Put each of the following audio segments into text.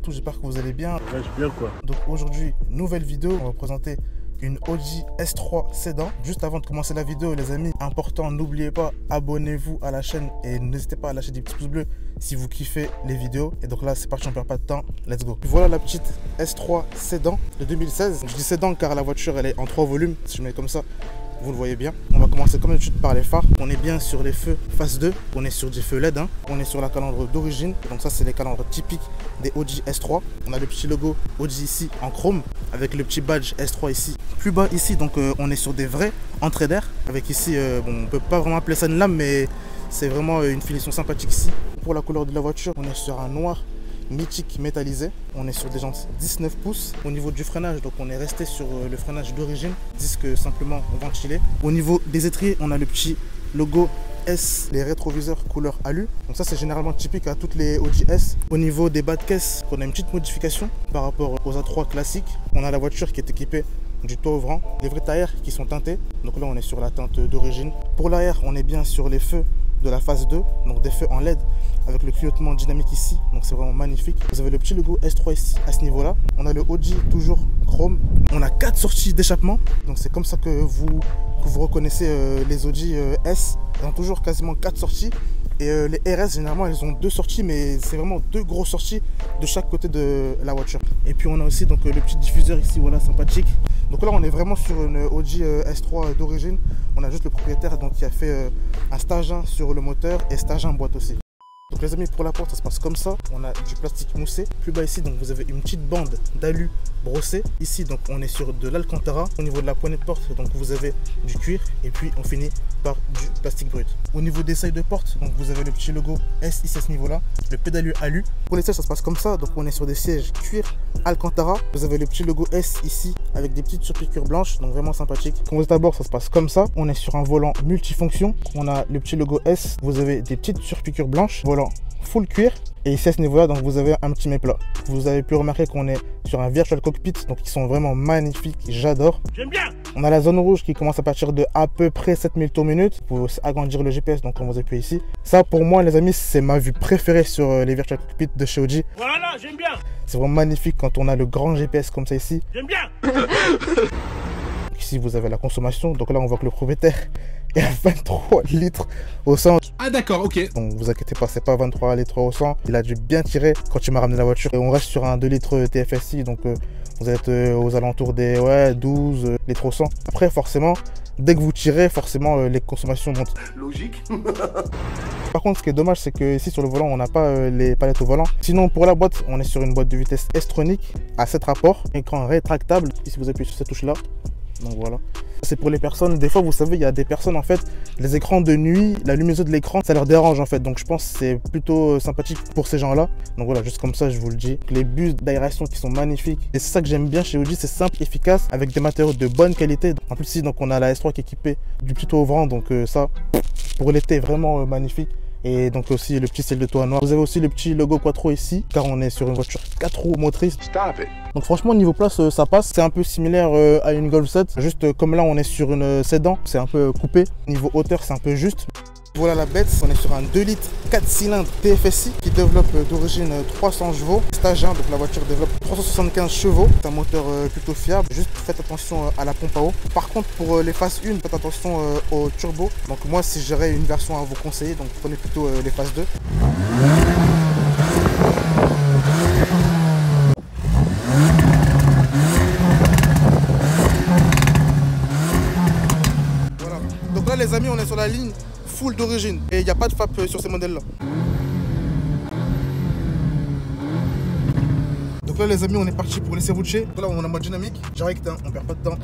tous, j'espère que vous allez bien. Ouais, je suis bien quoi. Donc aujourd'hui, nouvelle vidéo, on va présenter une Audi S3 Sédan. Juste avant de commencer la vidéo, les amis, important, n'oubliez pas, abonnez-vous à la chaîne et n'hésitez pas à lâcher des petits pouces bleus si vous kiffez les vidéos. Et donc là, c'est parti, on perd pas de temps, let's go. Puis voilà la petite S3 Sédan de 2016. Donc, je dis Sédan car la voiture, elle est en 3 volumes, si je mets comme ça. Vous le voyez bien. On va commencer comme d'habitude par les phares. On est bien sur les feux phase 2. On est sur des feux LED. On est sur la calandre d'origine. Donc ça, c'est les calandres typiques des Audi S3. On a le petit logo Audi ici en chrome avec le petit badge S3 ici. Plus bas ici, donc on est sur des vrais entrées d'air. Avec ici, bon, on peut pas vraiment appeler ça une lame, mais c'est vraiment une finition sympathique ici. Pour la couleur de la voiture, on est sur un noir mythique métallisé. On est sur des jantes 19 pouces. Au niveau du freinage, donc on est resté sur le freinage d'origine, disque simplement ventilé. Au niveau des étriers, on a le petit logo S, les rétroviseurs couleur alu. Donc ça, c'est généralement typique à toutes les Audi S. Au niveau des bas de caisse, on a une petite modification par rapport aux A3 classiques. On a la voiture qui est équipée du toit ouvrant, les vrais tailleurs qui sont teintés. Donc là, on est sur la teinte d'origine. Pour l'arrière, on est bien sur les feux de la phase 2, donc des feux en LED avec le clignotement dynamique ici, donc c'est vraiment magnifique. Vous avez le petit logo S3 ici à ce niveau là. On a le Audi toujours chrome. On a 4 sorties d'échappement, donc c'est comme ça que vous reconnaissez les Audi S. Ils ont toujours quasiment 4 sorties. Et les RS, généralement, elles ont 2 sorties, mais c'est vraiment 2 grosses sorties de chaque côté de la voiture. Et puis on a aussi donc le petit diffuseur ici, voilà, sympathique. Donc là, on est vraiment sur une Audi S3 d'origine. On a juste le propriétaire donc, qui a fait un stage 1 sur le moteur et stage 1 boîte aussi. Donc les amis, pour la porte, ça se passe comme ça. On a du plastique moussé. Plus bas ici, donc vous avez une petite bande d'alu brossé. Ici, donc on est sur de l'Alcantara. Au niveau de la poignée de porte, donc vous avez du cuir. Et puis on finit par du plastique brut. Au niveau des seuils de porte, donc vous avez le petit logo S ici à ce niveau-là. Le pédalier alu. Pour les sièges, ça se passe comme ça. Donc on est sur des sièges cuir Alcantara. Vous avez le petit logo S ici avec des petites surpiqûres blanches. Donc vraiment sympathique. Quand vous êtes à bord, ça se passe comme ça. On est sur un volant multifonction. On a le petit logo S. Vous avez des petites surpiqûres blanches. Volant full cuir. Et ici à ce niveau là, donc vous avez un petit méplat. Vous avez pu remarquer qu'on est sur un virtual cockpit, donc ils sont vraiment magnifiques, j'adore. J'aime bien. On a la zone rouge qui commence à partir de à peu près 7000 tours minute. Vous pouvez agrandir le GPS, donc comme vous appuyez ici. Ça pour moi les amis, c'est ma vue préférée sur les virtual cockpits de chez Audi. Voilà, j'aime bien. C'est vraiment magnifique quand on a le grand GPS comme ça ici. J'aime bien. Ici vous avez la consommation, donc là on voit que le propriétaire est à 23 litres au 100. Ah d'accord, ok. Donc vous inquiétez pas, c'est pas 23 litres au 100. Il a dû bien tirer quand il m'a ramené la voiture. Et on reste sur un 2 litres TFSI, donc vous êtes aux alentours des 12 litres au 100. Après forcément, dès que vous tirez, forcément les consommations montent. Logique. Par contre, ce qui est dommage, c'est que ici sur le volant, on n'a pas les palettes au volant. Sinon, pour la boîte, on est sur une boîte de vitesse S-tronique à 7 rapports. Écran rétractable. Ici, vous appuyez sur cette touche-là. Donc voilà. C'est pour les personnes, des fois vous savez, il y a des personnes en fait, les écrans de nuit, la luminosité de l'écran, ça leur dérange en fait. Donc je pense que c'est plutôt sympathique pour ces gens-là. Donc voilà, juste comme ça, je vous le dis. Les bus d'aération qui sont magnifiques. Et c'est ça que j'aime bien chez Audi, c'est simple, efficace, avec des matériaux de bonne qualité. En plus ici, donc on a la S3 qui est équipée du petit toit ouvrant, donc ça, pour l'été, vraiment magnifique. Et donc aussi le petit ciel de toit noir. Vous avez aussi le petit logo Quattro ici, car on est sur une voiture 4 roues motrices. Stop it. Donc franchement niveau place ça passe, c'est un peu similaire à une Golf 7. Juste comme là on est sur une sédan, c'est un peu coupé. Niveau hauteur c'est un peu juste. Voilà la bête, on est sur un 2 litres 4 cylindres TFSI qui développe d'origine 300 chevaux. Stage 1, donc la voiture développe 375 chevaux. C'est un moteur plutôt fiable, juste faites attention à la pompe à eau. Par contre pour les phases 1, faites attention au turbo. Donc moi si j'aurais une version à vous conseiller, donc prenez plutôt les phases 2. Voilà. Donc là les amis, on est sur la ligne full d'origine et il n'y a pas de FAP sur ces modèles là. Donc là les amis, on est parti pour les Cerrucci. Donc là on a mode dynamique, direct, hein, on perd pas de temps.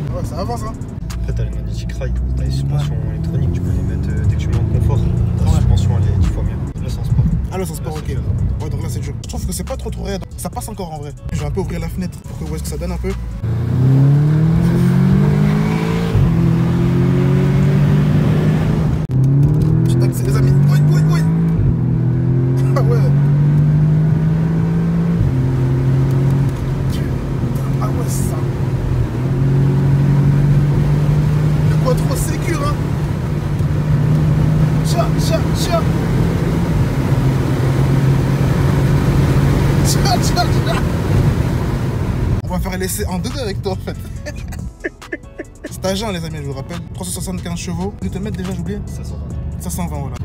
Ah ouais, ça avance hein. Après t'as les magnétiques rails, t'as les suspensions électroniques, tu peux les mettre dès que tu mets en confort. La suspension elle est 10 fois mieux. Là c'est en sport. Ah là c'est en sport, ok. Ouais, donc là c'est dur. Je trouve que c'est pas trop raide. Ça passe encore en vrai. Je vais un peu ouvrir la fenêtre pour que vous voyez ce que ça donne un peu. C'est les amis. Oui, oui, oui. Ah ouais. Ah ouais, ça. Le Quattro sécure, hein. va faire l'essai en 2-2 avec toi en fait. C'est agent les amis, je vous rappelle. 375 chevaux. Je vais te mettre déjà, j'ai oublié. 520. 520 voilà.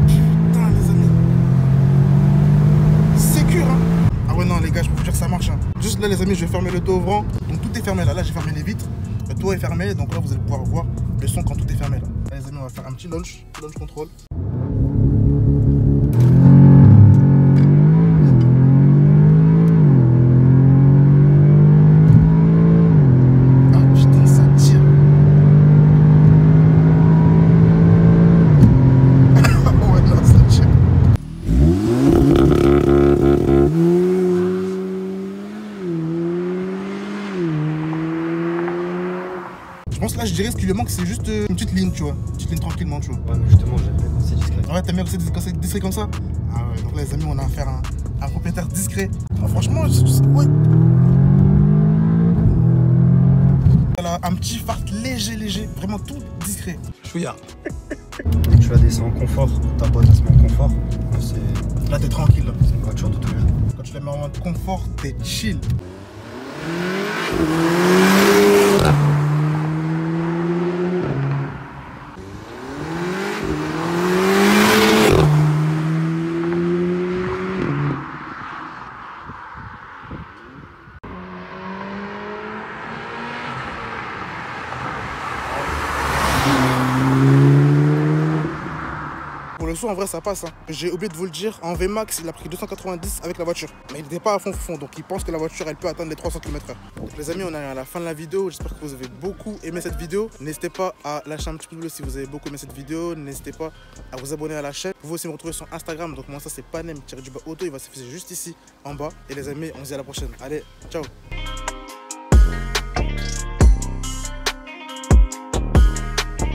Putain les amis. Sécure hein. Ah ouais non les gars, je peux vous dire que ça marche hein. Juste là les amis, je vais fermer le dos ouvrant. Donc tout est fermé là. Là j'ai fermé les vitres. Le toit est fermé. Donc là vous allez pouvoir voir le son quand tout est fermé là. Là les amis, on va faire un petit launch control. Je pense que là, je dirais ce qui lui manque, c'est juste une petite ligne, tu vois. Une petite ligne tranquillement, tu vois. Ouais, mais justement, j'aime bien quand c'est discret. Ouais, t'aimes bien quand c'est discret comme ça? Ah ouais, donc là, les amis, on a affaire à un propriétaire discret. Ah, franchement, ouais. Voilà, un petit fart léger, vraiment tout discret. Chouïa. Tu la descends en confort, ta boîte elle se met en confort. Là, t'es tranquille. C'est une voiture de tous les jours. Quand tu la mets en mode confort, t'es chill. Pour le son, en vrai, ça passe. Hein. J'ai oublié de vous le dire, en VMAX, il a pris 290 avec la voiture. Mais il n'était pas à fond, donc il pense que la voiture, elle peut atteindre les 300 km/h. Donc les amis, on est à la fin de la vidéo. J'espère que vous avez beaucoup aimé cette vidéo. N'hésitez pas à lâcher un petit pouce bleu si vous avez beaucoup aimé cette vidéo. N'hésitez pas à vous abonner à la chaîne. Vous pouvez aussi me retrouver sur Instagram. Donc moi, ça, c'est panem-auto. Il va s'afficher juste ici, en bas. Et les amis, on se dit à la prochaine. Allez, ciao.